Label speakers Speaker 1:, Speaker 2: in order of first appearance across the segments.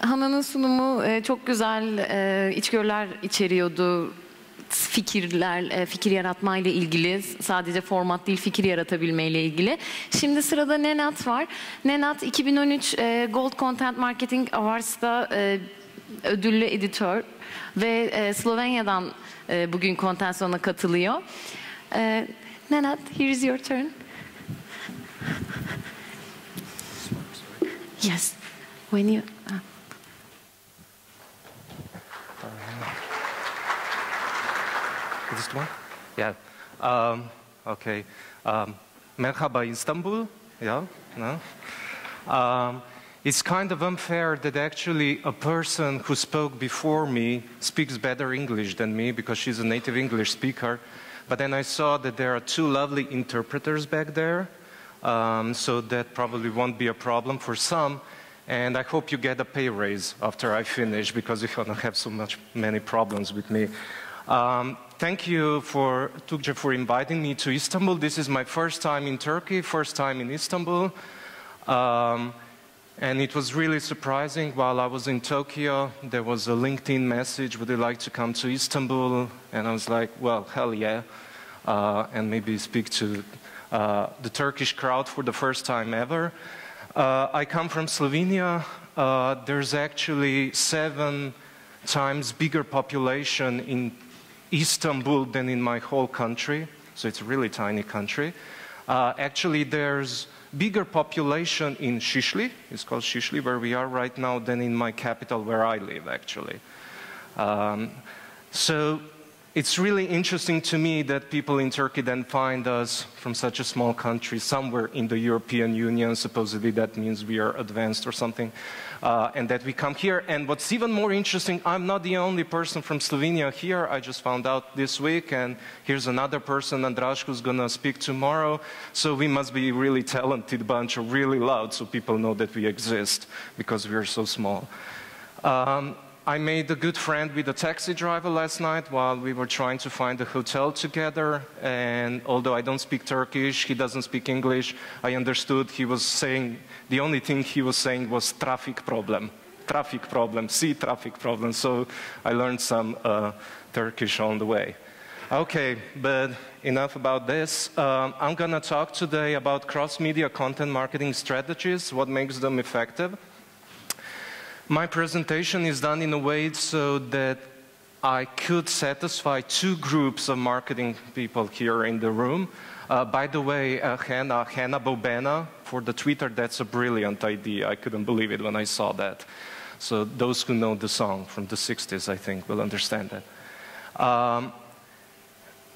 Speaker 1: Hana'nın sunumu çok güzel içgörüler içeriyordu. Fikir yaratmayla ilgili, sadece format değil, fikir yaratabilmeyle ilgili. Şimdi sırada Nenad var. Nenad 2013 Gold Content Marketing Awards'da ödüllü editör ve Slovenya'dan bugün Contentzone'da katılıyor. Nenad, here is your turn. Yes, when you...
Speaker 2: Is this one? Yeah. Okay. Merhaba Istanbul. Yeah. No. It's kind of unfair that actually a person who spoke before me speaks better English than me because she's a native English speaker. But then I saw that there are two lovely interpreters back there, so that probably won't be a problem for some. And I hope you get a pay raise after I finish because if I don't have many problems with me. Thank you Tuğçe for inviting me to Istanbul. This is my first time in Turkey, first time in Istanbul. And it was really surprising. While I was in Tokyo, there was a LinkedIn message, would you like to come to Istanbul? And I was like, well, hell yeah. And maybe speak to the Turkish crowd for the first time ever. I come from Slovenia. There's actually 7 times bigger population in Istanbul than in my whole country, so it's a really tiny country. Actually, there's bigger population in Şişli, it's called Şişli, where we are right now, than in my capital where I live, actually. So it's really interesting to me that people in Turkey then find us from such a small country somewhere in the European Union. Supposedly that means we are advanced or something, and that we come here. And what's even more interesting, I'm not the only person from Slovenia here. I just found out this week, and here's another person, Andraž, who's gonna speak tomorrow. So we must be a really talented bunch, or really loud, so people know that we exist, because we are so small. I made a good friend with a taxi driver last night while we were trying to find a hotel together, and although I don't speak Turkish, he doesn't speak English, I understood he was saying, the only thing he was saying was traffic problem, see traffic problem, so I learned some Turkish on the way. Okay, but enough about this. I'm gonna talk today about cross-media content marketing strategies, what makes them effective. My presentation is done in a way so that I could satisfy 2 groups of marketing people here in the room. By the way, Hannah Bobena, for the Twitter, that's a brilliant idea. I couldn't believe it when I saw that. So those who know the song from the 60s, I think, will understand that.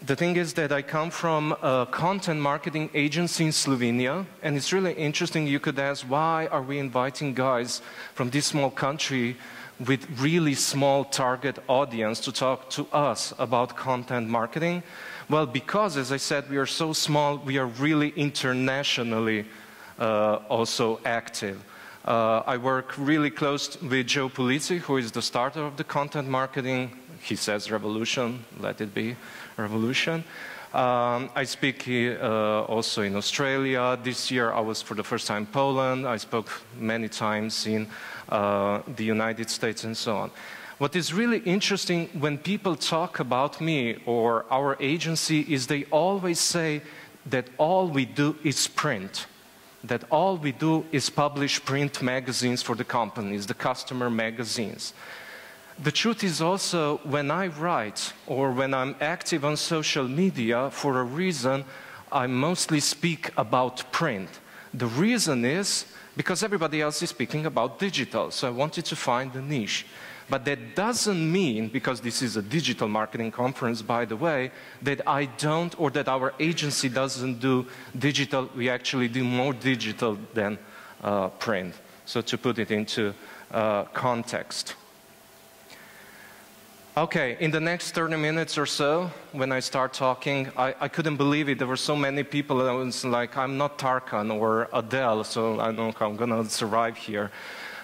Speaker 2: The thing is that I come from a content marketing agency in Slovenia, and it's really interesting. You could ask, why are we inviting guys from this small country with really small target audience to talk to us about content marketing? Well, because, as I said, we are so small, we are really internationally also active. I work really close with Joe Pulizzi, who is the starter of the content marketing. He says revolution, let it be revolution. I speak also in Australia. This year I was for the first time in Poland. I spoke many times in the United States and so on. What is really interesting when people talk about me or our agency is they always say that all we do is print. That all we do is publish print magazines for the companies, the customer magazines. The truth is also, when I write or when I'm active on social media, for a reason, I mostly speak about print. The reason is because everybody else is speaking about digital, so I wanted to find a niche. But that doesn't mean, because this is a digital marketing conference, by the way, that I don't, or that our agency doesn't do digital. We actually do more digital than print. So to put it into context. Okay, in the next 30 minutes or so, when I start talking, I couldn't believe it. There were so many people that I was like, I'm not Tarkan or Adele, so I don't know how I'm gonna survive here.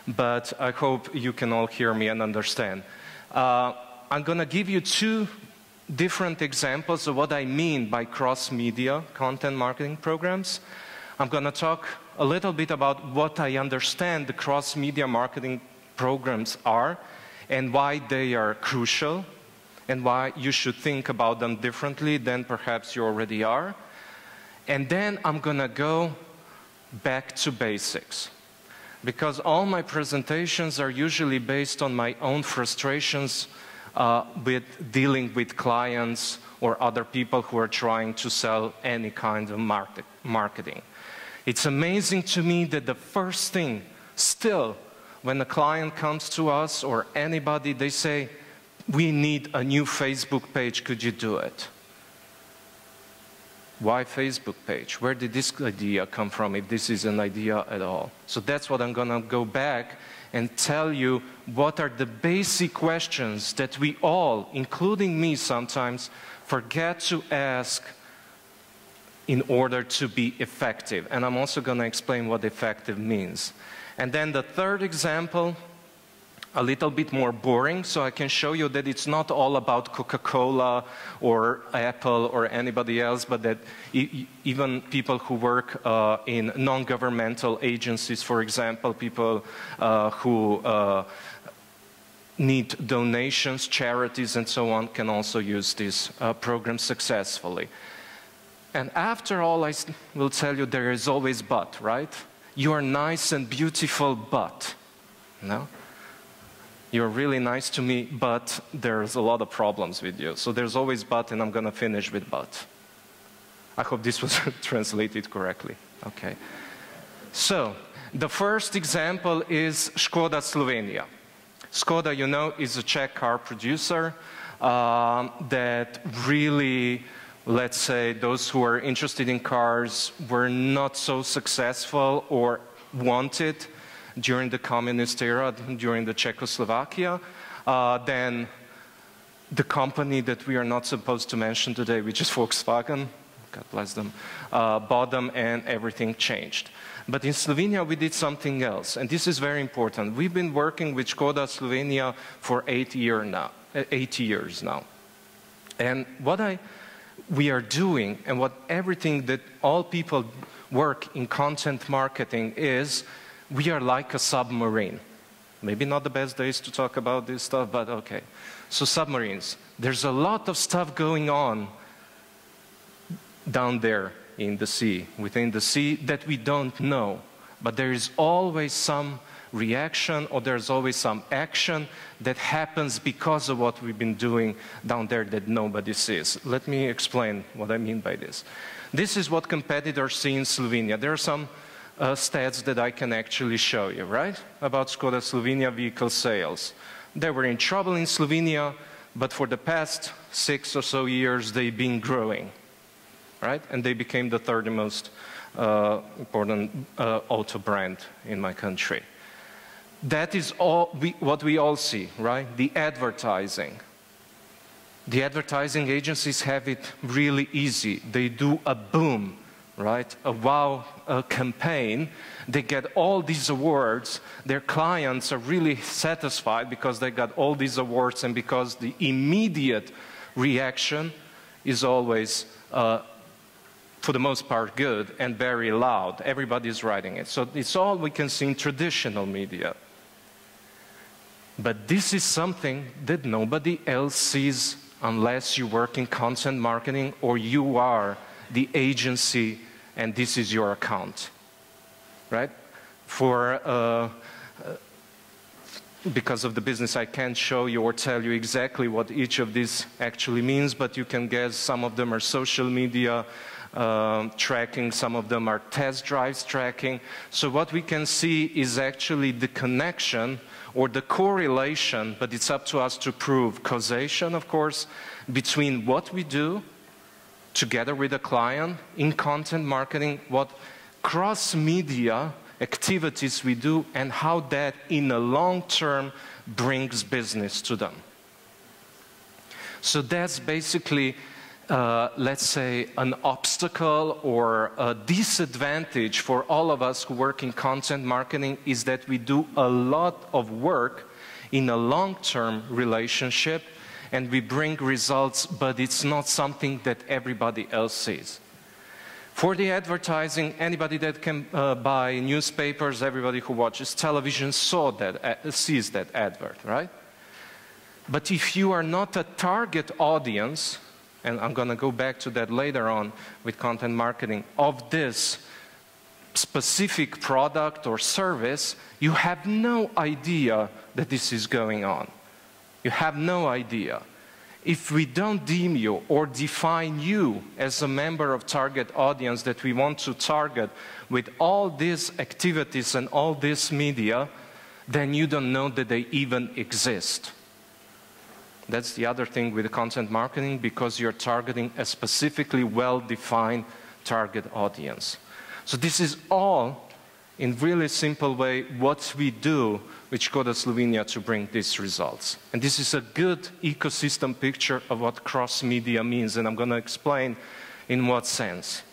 Speaker 2: But I hope you can all hear me and understand. I'm gonna give you 2 different examples of what I mean by cross-media content marketing programs. I'm gonna talk a little bit about what I understand the cross-media marketing programs are and why they are crucial and why you should think about them differently than perhaps you already are. And then I'm going to go back to basics, because all my presentations are usually based on my own frustrations with dealing with clients or other people who are trying to sell any kind of marketing. It's amazing to me that the first thing, still, when a client comes to us or anybody, they say, we need a new Facebook page, could you do it? Why Facebook page? Where did this idea come from, if this is an idea at all? So that's what I'm going to go back and tell you what are the basic questions that we all, including me sometimes, forget to ask in order to be effective. And I'm also going to explain what effective means. And then the third example, a little bit more boring, so I can show you that it's not all about Coca-Cola or Apple or anybody else, but that even people who work in non-governmental agencies, for example, people who need donations, charities, and so on, can also use this program successfully. And after all, I will tell you there is always but, right? You are nice and beautiful, but, no? You're really nice to me, but there's a lot of problems with you. So there's always but, and I'm going to finish with but. I hope this was translated correctly. Okay. So the first example is Škoda Slovenia. Škoda, you know, is a Czech car producer that really, let's say, those who are interested in cars were not so successful or wanted during the communist era, during the Czechoslovakia. Then the company that we are not supposed to mention today, which is Volkswagen, God bless them, bought them and everything changed. But in Slovenia we did something else, and this is very important. We've been working with Škoda Slovenia for 8 years now. And what we are doing, and what everything that all people work in content marketing is, we are like a submarine. Maybe not the best days to talk about this stuff, but okay. So submarines. There's a lot of stuff going on down there in the sea, within the sea, that we don't know. But there is always some reaction, or there's always some action that happens because of what we've been doing down there that nobody sees. Let me explain what I mean by this. This is what competitors see in Slovenia. There are some stats that I can actually show you, right? About Škoda Slovenia vehicle sales. They were in trouble in Slovenia, but for the past 6 or so years, they've been growing, right? And they became the third most important auto brand in my country. That is all what we all see, right? The advertising. The advertising agencies have it really easy. They do a boom, right? A wow campaign. They get all these awards. Their clients are really satisfied because they got all these awards, and because the immediate reaction is always, for the most part, good and very loud. Everybody's writing it. So it's all we can see in traditional media. But this is something that nobody else sees unless you work in content marketing or you are the agency and this is your account, right? Because of the business, I can't show you or tell you exactly what each of these actually means, but you can guess some of them are social media tracking, some of them are test drives tracking. So what we can see is actually the connection or the correlation, but it's up to us to prove causation, of course, between what we do together with a client in content marketing, what cross-media activities we do, and how that in the long term brings business to them. So that's basically, let's say, an obstacle or a disadvantage for all of us who work in content marketing, is that we do a lot of work in a long-term relationship and we bring results, but it's not something that everybody else sees. For the advertising, anybody that can buy newspapers, everybody who watches television sees that advert, right? But if you are not a target audience, and I'm going to go back to that later on with content marketing, of this specific product or service, you have no idea that this is going on. You have no idea. If we don't deem you or define you as a member of target audience that we want to target with all these activities and all this media, then you don't know that they even exist. That's the other thing with content marketing, because you're targeting a specifically well-defined target audience. So this is all, in really simple way, what we do with Škoda Slovenia to bring these results. And this is a good ecosystem picture of what cross-media means, and I'm going to explain in what sense.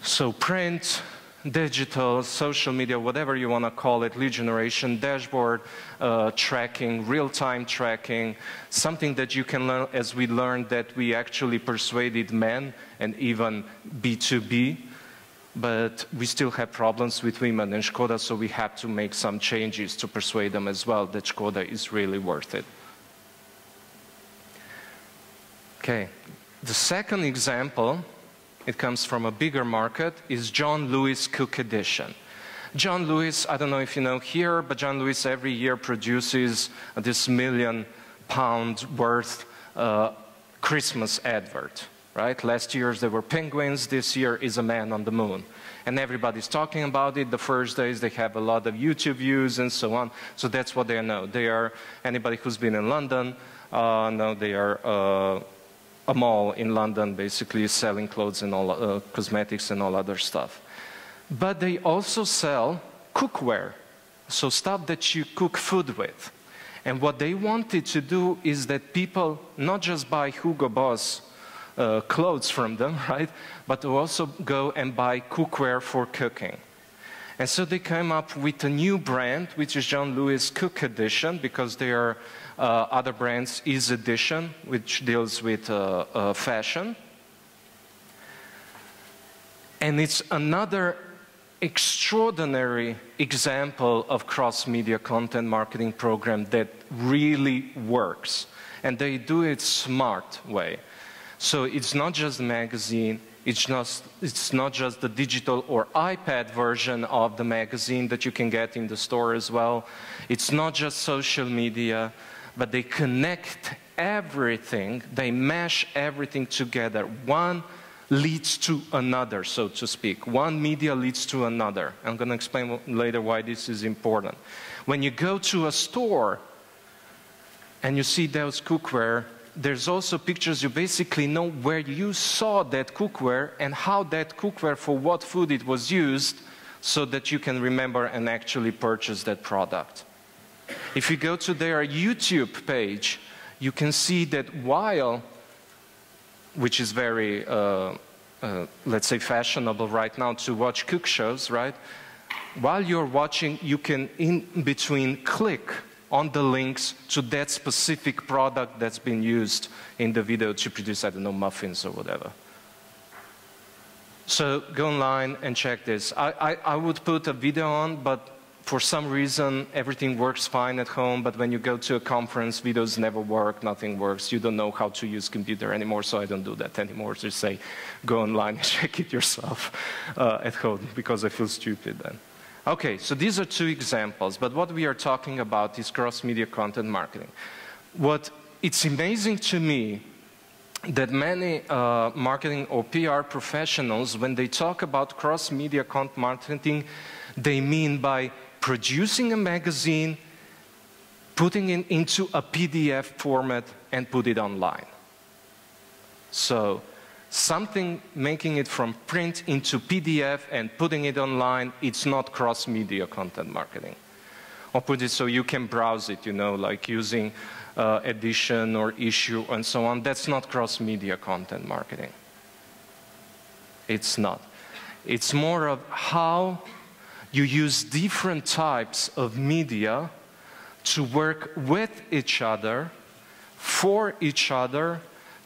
Speaker 2: So print, digital, social media, whatever you want to call it, lead generation, dashboard tracking, real-time tracking, something that you can learn, as we learned that we actually persuaded men and even B2B, but we still have problems with women in Škoda, so we have to make some changes to persuade them as well that Škoda is really worth it. Okay, the second example, it comes from a bigger market, is John Lewis Cook Edition. John Lewis, I don't know if you know here, but John Lewis every year produces this £1 million worth Christmas advert. Right? Last year there were penguins, this year is a man on the moon. And everybody's talking about it. The first days they have a lot of YouTube views and so on. So that's what they know. They are, anybody who's been in London, know they are a mall in London basically selling clothes and all, cosmetics and all other stuff. But they also sell cookware, so stuff that you cook food with. And what they wanted to do is that people not just buy Hugo Boss clothes from them, right? But to also go and buy cookware for cooking. And so they came up with a new brand, which is John Lewis Cook Edition, because there are other brands, Is Edition, which deals with fashion. And it's another extraordinary example of cross-media content marketing program that really works. And they do it smart way. So it's not just the magazine, it's not just the digital or iPad version of the magazine that you can get in the store as well. It's not just social media, but they connect everything, they mesh everything together. One leads to another, so to speak. One media leads to another. I'm going to explain later why this is important. When you go to a store and you see those cookware, there's also pictures, you basically know where you saw that cookware and how that cookware, for what food it was used, so that you can remember and actually purchase that product. If you go to their YouTube page, you can see that while, which is very, let's say, fashionable right now to watch cook shows, right? While you're watching, you can in between click on the links to that specific product that's been used in the video to produce, I don't know, muffins or whatever. So go online and check this. I would put a video on, but for some reason everything works fine at home, but when you go to a conference, videos never work, nothing works. You don't know how to use computer anymore, so I don't do that anymore. Just say, go online and check it yourself at home, because I feel stupid then. Okay, so these are two examples, but what we are talking about is cross-media content marketing. It's amazing to me that many marketing or PR professionals, when they talk about cross-media content marketing, they mean by producing a magazine, putting it into a PDF format, and put it online. So something making it from print into PDF and putting it online, it's not cross-media content marketing. Or put it so you can browse it, you know, like using edition or issue and so on. That's not cross-media content marketing. It's not. It's more of how you use different types of media to work with each other, for each other,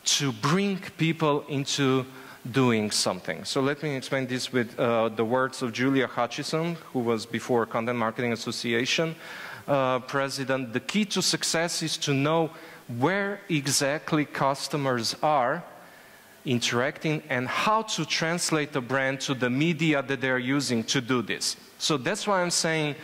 Speaker 2: to bring people into doing something. So let me explain this with the words of Julia Hutchison, who was before Content Marketing Association president. The key to success is to know where exactly customers are interacting and how to translate the brand to the media that they're using to do this. So that's why I'm saying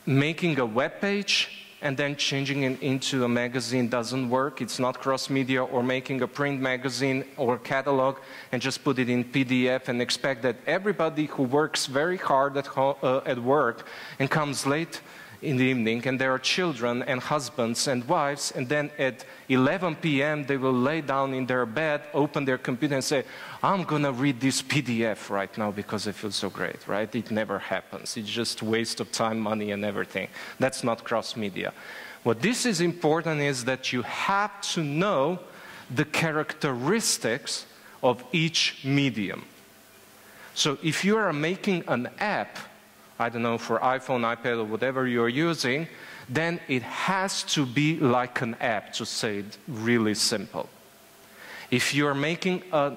Speaker 2: making a web page and then changing it into a magazine doesn't work. It's not cross-media. Or making a print magazine or catalog and just put it in PDF and expect that everybody who works very hard at work and comes late in the evening, and there are children and husbands and wives, and then at 11 p.m. they will lay down in their bed, open their computer and say, I'm going to read this PDF right now because I feel so great, right? It never happens. It's just a waste of time, money, and everything. That's not cross-media. What this is important is that you have to know the characteristics of each medium. So if you are making an app, I don't know, for iPhone, iPad, or whatever you're using, then it has to be like an app, to say it really simple. If you're making a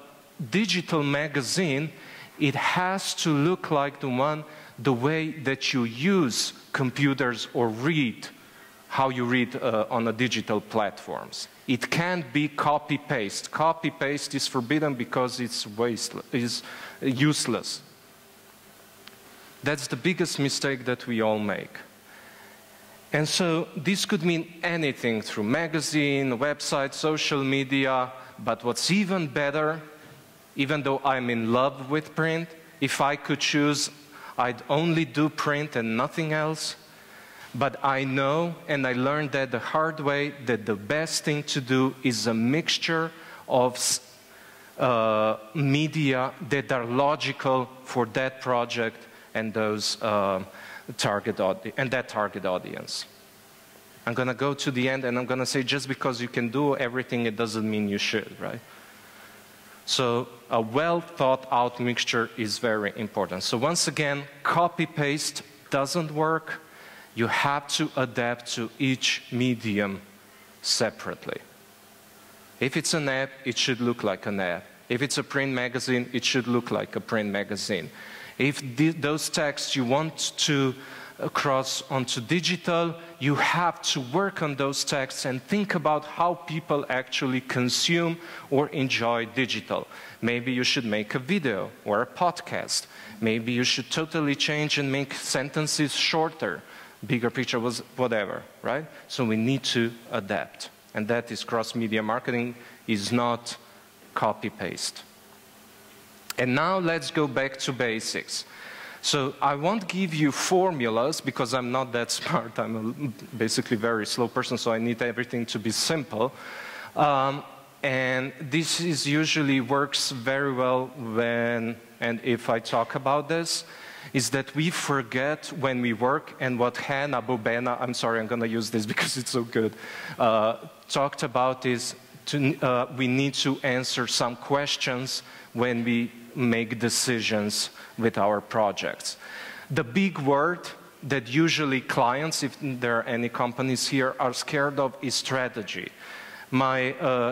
Speaker 2: digital magazine, it has to look like the way that you use computers or read, how you read on the digital platforms. It can't be copy-paste. Copy-paste is forbidden because it's useless. That's the biggest mistake that we all make. And so this could mean anything through magazine, website, social media, but what's even better, even though I'm in love with print, if I could choose, I'd only do print and nothing else. But I know, and I learned that the hard way, that the best thing to do is a mixture of media that are logical for that project and those target audience. I'm going to go to the end and I'm going to say just because you can do everything, it doesn't mean you should, right? So a well thought out mixture is very important. So once again, copy-paste doesn't work. You have to adapt to each medium separately. If it's an app, it should look like an app. If it's a print magazine, it should look like a print magazine. If those texts you want to cross onto digital, you have to work on those texts and think about how people actually consume or enjoy digital. Maybe you should make a video or a podcast. Maybe you should totally change and make sentences shorter, bigger picture, whatever, right? So we need to adapt. And that is cross-media marketing, is not copy-paste. And now let's go back to basics. So I won't give you formulas because I'm not that smart. I'm basically a very slow person, so I need everything to be simple. And this usually works very well when, and if I talk about this, is that we forget when we work, and what Hannah Bobena, I'm sorry, I'm going to use this because it's so good, talked about is we need to answer some questions when we make decisions with our projects. The big word that usually clients, if there are any companies here, are scared of is strategy.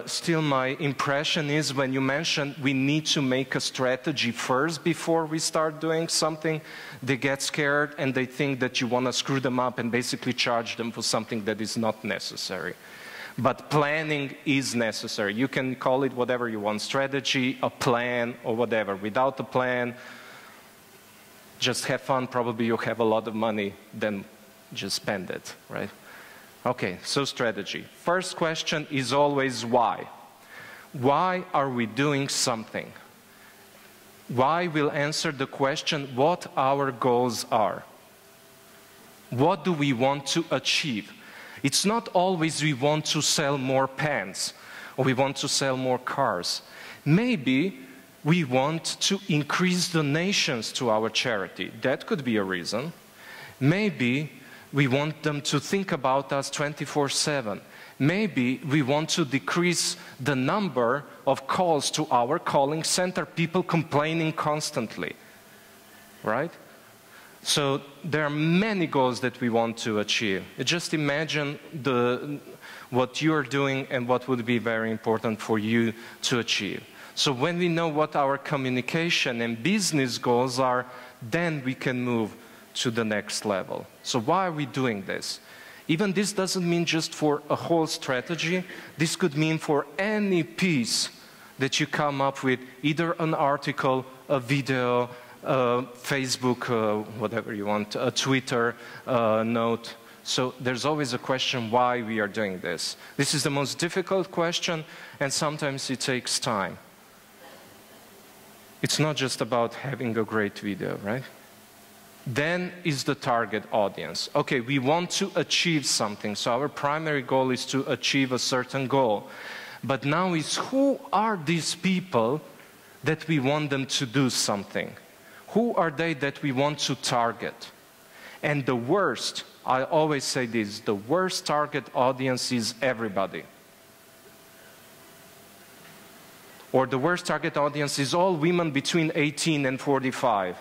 Speaker 2: Still my impression is when you mention we need to make a strategy first before we start doing something, they get scared and they think that you want to screw them up and basically charge them for something that is not necessary. But planning is necessary. You can call it whatever you want, strategy, a plan, or whatever. Without a plan, just have fun. Probably you'll have a lot of money, then just spend it, right? Okay, so strategy. First question is always why. Why are we doing something? Why will answer the question what our goals are. What do we want to achieve? It's not always we want to sell more pens or we want to sell more cars. Maybe we want to increase donations to our charity. That could be a reason. Maybe we want them to think about us 24/7. Maybe we want to decrease the number of calls to our calling center, people complaining constantly, right? So there are many goals that we want to achieve. Just imagine what you're doing and what would be very important for you to achieve. So when we know what our communication and business goals are, then we can move to the next level. So why are we doing this? Even this doesn't mean just for a whole strategy. This could mean for any piece that you come up with, either an article, a video, Facebook, whatever you want, a Twitter note. So there's always a question why we are doing this. This is the most difficult question, and sometimes it takes time. It's not just about having a great video, right? Then is the target audience. Okay, we want to achieve something, so our primary goal is to achieve a certain goal. But now is who are these people that we want them to do something? Who are they that we want to target? And the worst, I always say this, the worst target audience is everybody. Or the worst target audience is all women between 18 and 45.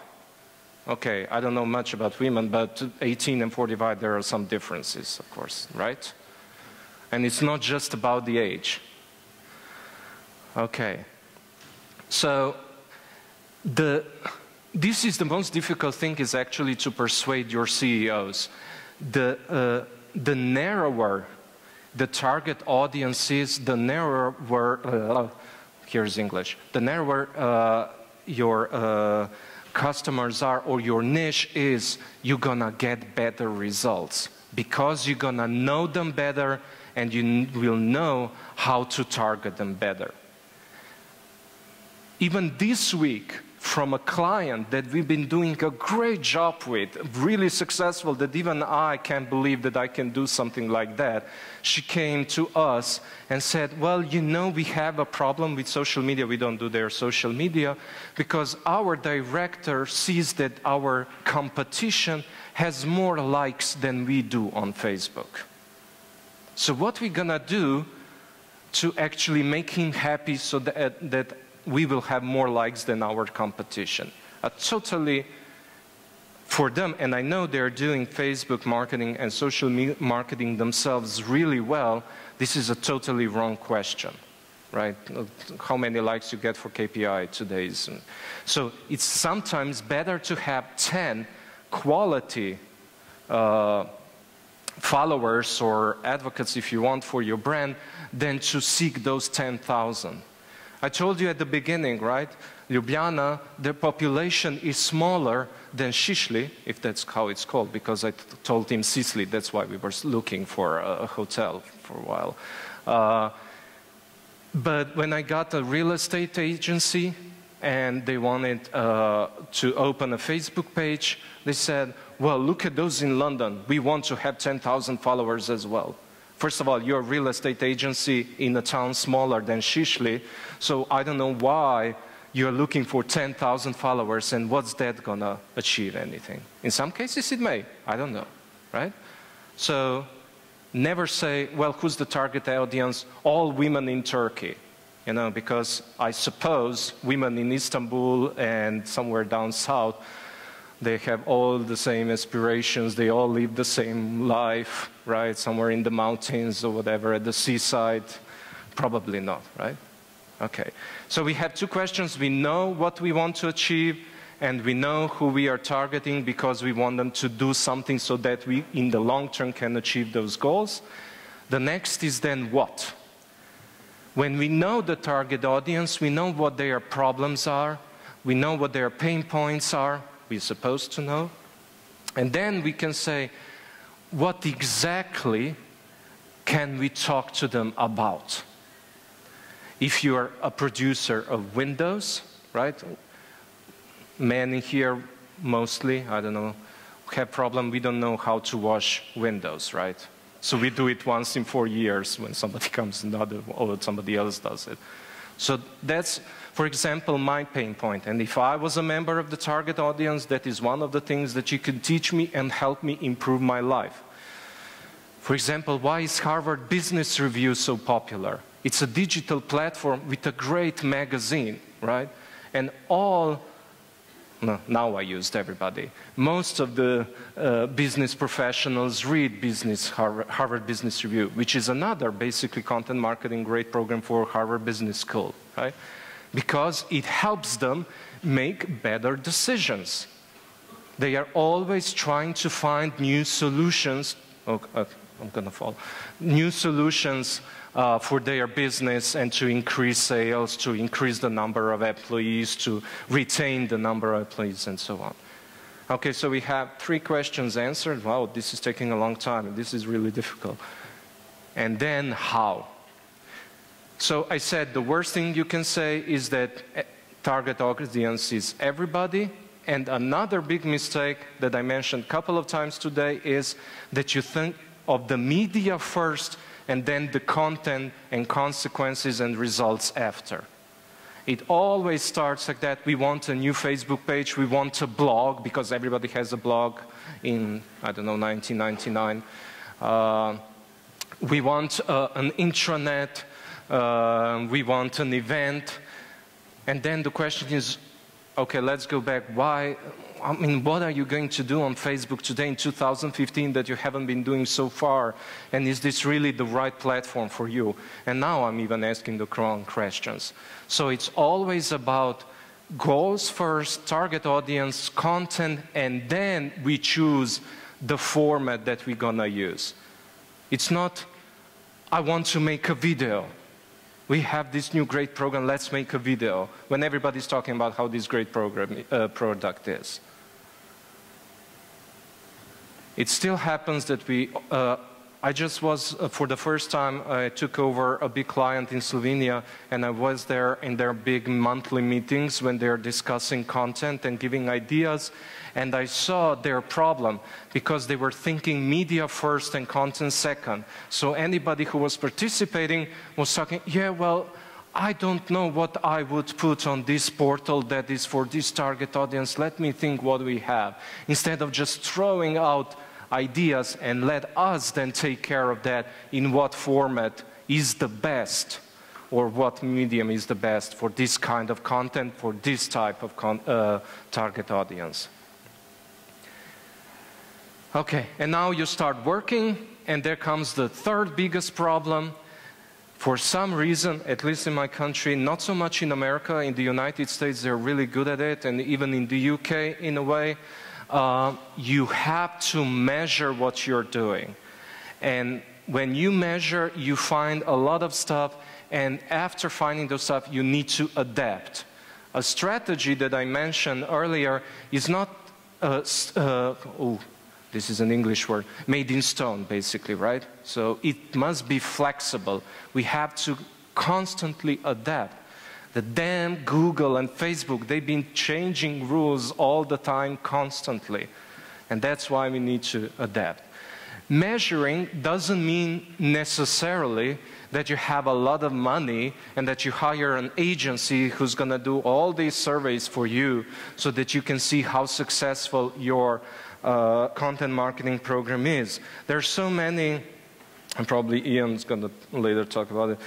Speaker 2: Okay, I don't know much about women, but 18 and 45, there are some differences, of course, right? And it's not just about the age. Okay, so this is the most difficult thing, is actually to persuade your CEOs. The narrower the target audience is, the narrower, here's English, the narrower your customers are, or your niche is, you're gonna get better results because you're gonna know them better and you will know how to target them better. Even this week, from a client that we've been doing a great job with, really successful, that even I can't believe that I can do something like that, she came to us and said, well, you know, we have a problem with social media. We don't do their social media because our director sees that our competition has more likes than we do on Facebook. So what we're gonna do to actually make him happy so that we will have more likes than our competition. Totally, for them, and I know they're doing Facebook marketing and social marketing themselves really well, this is a totally wrong question, right? How many likes you get for KPI today? So it's sometimes better to have 10 quality followers or advocates, if you want, for your brand, than to seek those 10,000. I told you at the beginning, right? Ljubljana, their population is smaller than Šišli, if that's how it's called, because I told him Sicily, that's why we were looking for a hotel for a while. But when I got a real estate agency and they wanted to open a Facebook page, they said, well, look at those in London. We want to have 10,000 followers as well. First of all, you're a real estate agency in a town smaller than Šišli, so I don't know why you're looking for 10,000 followers and what's that gonna achieve anything. In some cases it may, I don't know, right? So never say, well, who's the target audience? All women in Turkey, you know, because I suppose women in Istanbul and somewhere down south, they have all the same aspirations, they all live the same life, right? Somewhere in the mountains or whatever, at the seaside. Probably not, right? Okay, so we have two questions. We know what we want to achieve, and we know who we are targeting because we want them to do something so that we, in the long term, can achieve those goals. The next is then what? When we know the target audience, we know what their problems are, we know what their pain points are, we're supposed to know. And then we can say, what exactly can we talk to them about? If you're a producer of windows, right? Men in here mostly, I don't know, have problem, we don't know how to wash windows, right? So we do it once in 4 years when somebody comes and or somebody else does it. So that's, for example, my pain point. And if I was a member of the target audience, that is one of the things that you can teach me and help me improve my life. For example, why is Harvard Business Review so popular? It's a digital platform with a great magazine, right? And all, no, now I used everybody. Most of the business professionals read Harvard Business Review, which is another basically content marketing great program for Harvard Business School, right? because it helps them make better decisions. They are always trying to find new solutions. Oh, I'm gonna fall. New solutions for their business and to increase sales, to increase the number of employees, to retain the number of employees, and so on. Okay, so we have 3 questions answered. Wow, this is taking a long time. This is really difficult. And then how? So I said the worst thing you can say is that target audience is everybody. And another big mistake that I mentioned a couple of times today is that you think of the media first and then the content and consequences and results after. It always starts like that. We want a new Facebook page, we want a blog, because everybody has a blog in, I don't know, 1999. We want an intranet, we want an event. And then the question is, okay, let's go back. Why? I mean, what are you going to do on Facebook today in 2015 that you haven't been doing so far? And is this really the right platform for you? And now I'm even asking the wrong questions. So it's always about goals first, target audience, content, and then we choose the format that we're gonna use. It's not, I want to make a video. We have this new great program, let's make a video, when everybody's talking about how this great product is. It still happens that I just was, for the first time, I took over a big client in Slovenia, and I was there in their big monthly meetings when they're discussing content and giving ideas, and I saw their problem, because they were thinking media first and content second. So anybody who was participating was talking, yeah, well, I don't know what I would put on this portal that is for this target audience. Let me think what we have. Instead of just throwing out ideas and let us then take care of that in what format is the best or what medium is the best for this kind of content, for this type of target audience. Okay, and now you start working, and there comes the third biggest problem. For some reason, at least in my country, not so much in America, in the United States they're really good at it, and even in the UK in a way, you have to measure what you're doing. And when you measure, you find a lot of stuff, and after finding those stuff, you need to adapt. A strategy that I mentioned earlier is not, this is an English word, made in stone, basically, right? So it must be flexible. We have to constantly adapt. The damn Google and Facebook, they've been changing rules all the time, constantly. And that's why we need to adapt. Measuring doesn't mean necessarily that you have a lot of money and that you hire an agency who's going to do all these surveys for you so that you can see how successful your content marketing program is. There's so many, and probably Ian's going to later talk about it,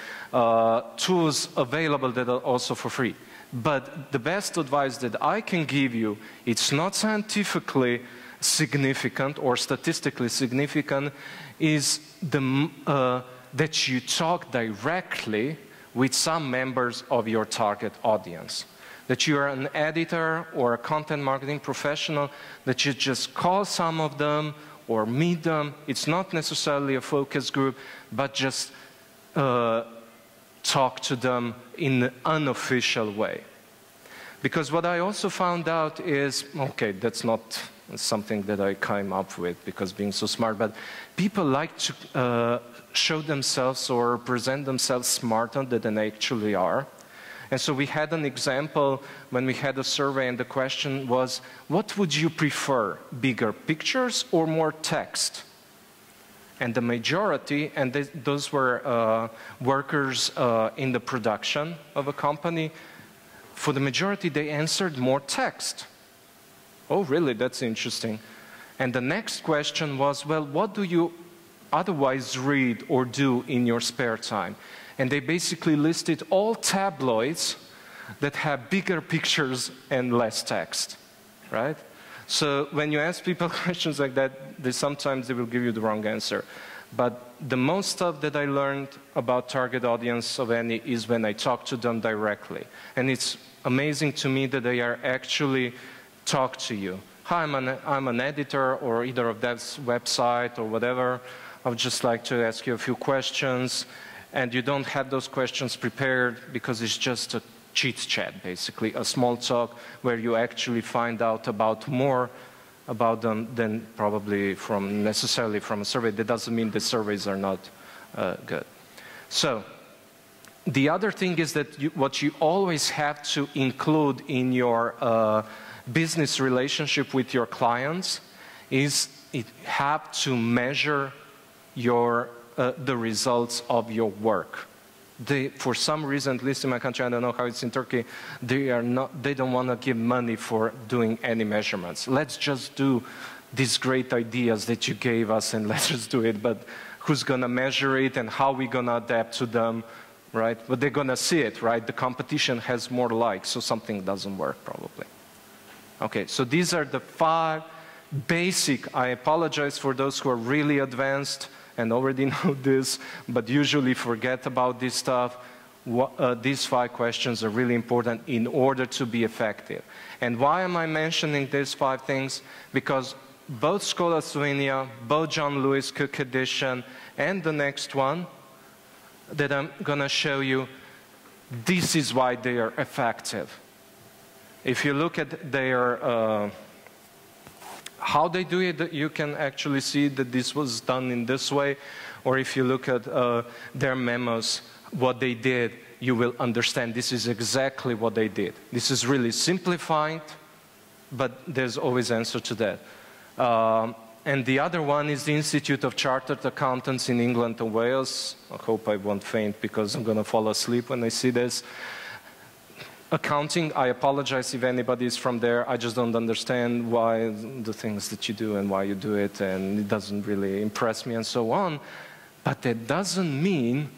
Speaker 2: tools available that are also for free. But the best advice that I can give you, it's not scientifically significant or statistically significant, is that you talk directly with some members of your target audience. That you are an editor or a content marketing professional, that you just call some of them or meet them. It's not necessarily a focus group, but just talk to them in an unofficial way. Because what I also found out is, okay, that's not something that I came up with because being so smart, but people like to show themselves or present themselves smarter than they actually are. And so we had an example when we had a survey, and the question was, what would you prefer, bigger pictures or more text? And the majority, and those were workers in the production of a company, for the majority they answered more text. Oh, really? That's interesting. And the next question was, well, what do you otherwise read or do in your spare time? And they basically listed all tabloids that have bigger pictures and less text, right? So when you ask people questions like that, sometimes they will give you the wrong answer. But the most stuff that I learned about target audience of any is when I talk to them directly. And it's amazing to me that they are actually talk to you. Hi, I'm an editor or either of that website or whatever. I would just like to ask you a few questions. And you don't have those questions prepared because it's just a chit chat, basically, a small talk where you actually find out about more about them than probably necessarily from a survey. That doesn't mean the surveys are not good. So the other thing is that what you always have to include in your business relationship with your clients is you have to measure the results of your work. For some reason, at least in my country, I don't know how it's in Turkey, they don't want to give money for doing any measurements. Let's just do these great ideas that you gave us and let's just do it. But who's going to measure it and how are we going to adapt to them, right? But they're going to see it, right? The competition has more likes, so something doesn't work probably. Okay, so these are the 5 basic. I apologize for those who are really advanced and already know this, but usually forget about this stuff. These 5 questions are really important in order to be effective. And why am I mentioning these 5 things? Because both Škola Slovenia, both John Lewis Cook edition, and the next one that I'm going to show you, this is why they are effective. If you look at their how they do it, you can actually see that this was done in this way. Or if you look at their memos, what they did, you will understand this is exactly what they did. This is really simplified, but there's always an answer to that. And the other one is the Institute of Chartered Accountants in England and Wales. I hope I won't faint because I'm going to fall asleep when I see this. Accounting, I apologize if anybody is from there. I just don't understand why the things that you do and why you do it, and it doesn't really impress me and so on. But that doesn't mean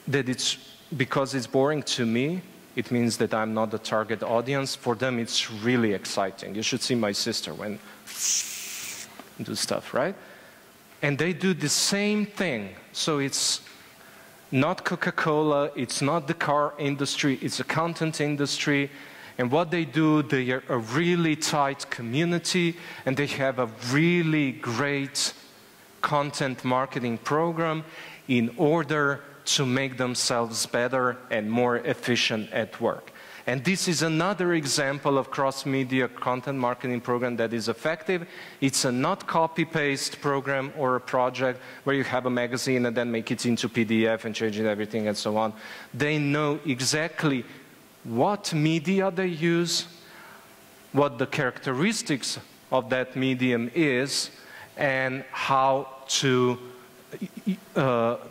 Speaker 2: that it's because it's boring to me. It means that I'm not the target audience. For them, it's really exciting. You should see my sister when do stuff, right? And they do the same thing. So it's not Coca-Cola, it's not the car industry, it's the content industry. And what they do, they are a really tight community and they have a really great content marketing program in order to make themselves better and more efficient at work. And this is another example of cross-media content marketing program that is effective. It's a not copy-paste program or a project where you have a magazine and then make it into PDF and change it everything and so on. They know exactly what media they use, what the characteristics of that medium is, and how to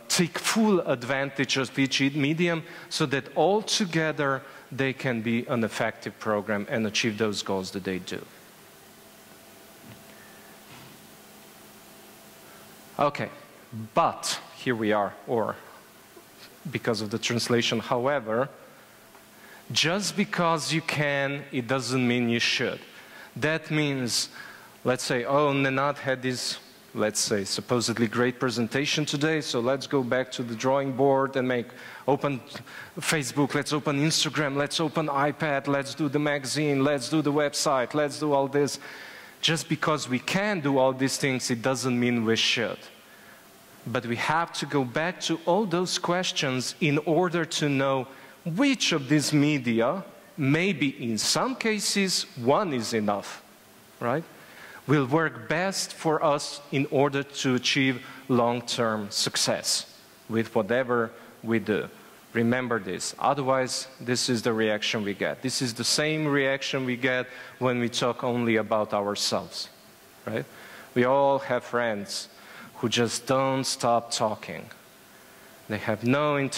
Speaker 2: take full advantage of each medium so that all together they can be an effective program and achieve those goals that they do. Okay, but here we are, or because of the translation, however, just because you can, it doesn't mean you should. That means, let's say, oh, Nenad had this, let's say, supposedly great presentation today, so let's go back to the drawing board and open Facebook, let's open Instagram, let's open iPad, let's do the magazine, let's do the website, let's do all this. Just because we can do all these things, it doesn't mean we should. But we have to go back to all those questions in order to know which of these media, maybe in some cases, one is enough, right? Will work best for us in order to achieve long-term success with whatever we do. Remember this. Otherwise, this is the reaction we get. This is the same reaction we get when we talk only about ourselves, right? We all have friends who just don't stop talking. They have no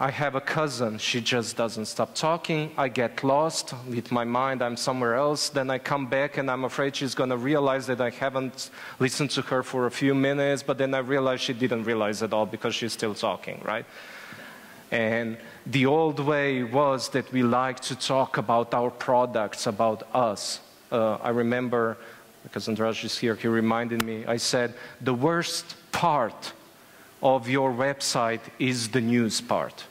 Speaker 2: I have a cousin, she just doesn't stop talking. I get lost with my mind, I'm somewhere else. Then I come back and I'm afraid she's going to realize that I haven't listened to her for a few minutes, but then I realize she didn't realize at all because she's still talking, right? And the old way was that we like to talk about our products, about us. I remember because Andraž is here, he reminded me, I said, the worst part of your website is the news part.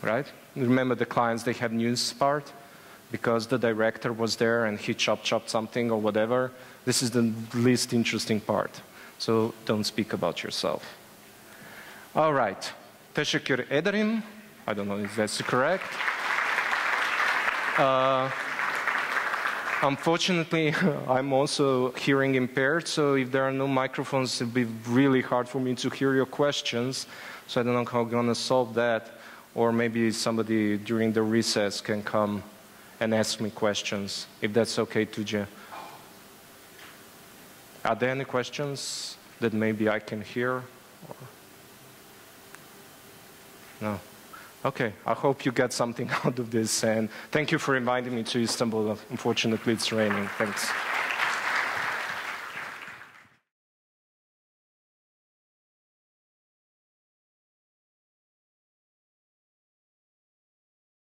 Speaker 2: Right? Remember the clients, they had news part? Because the director was there and he chopped something or whatever. This is the least interesting part. So don't speak about yourself. All right. Teşekkür ederim. I don't know if that's correct. Unfortunately, I'm also hearing impaired, so if there are no microphones, it'll be really hard for me to hear your questions. So I don't know how I'm going to solve that. Or maybe somebody during the recess can come and ask me questions, if that's okay, Tuğçe. Are there any questions that maybe I can hear? Or... No. Okay, I hope you get something out of this, and thank you for inviting me to Istanbul. Unfortunately, it's raining. Thanks.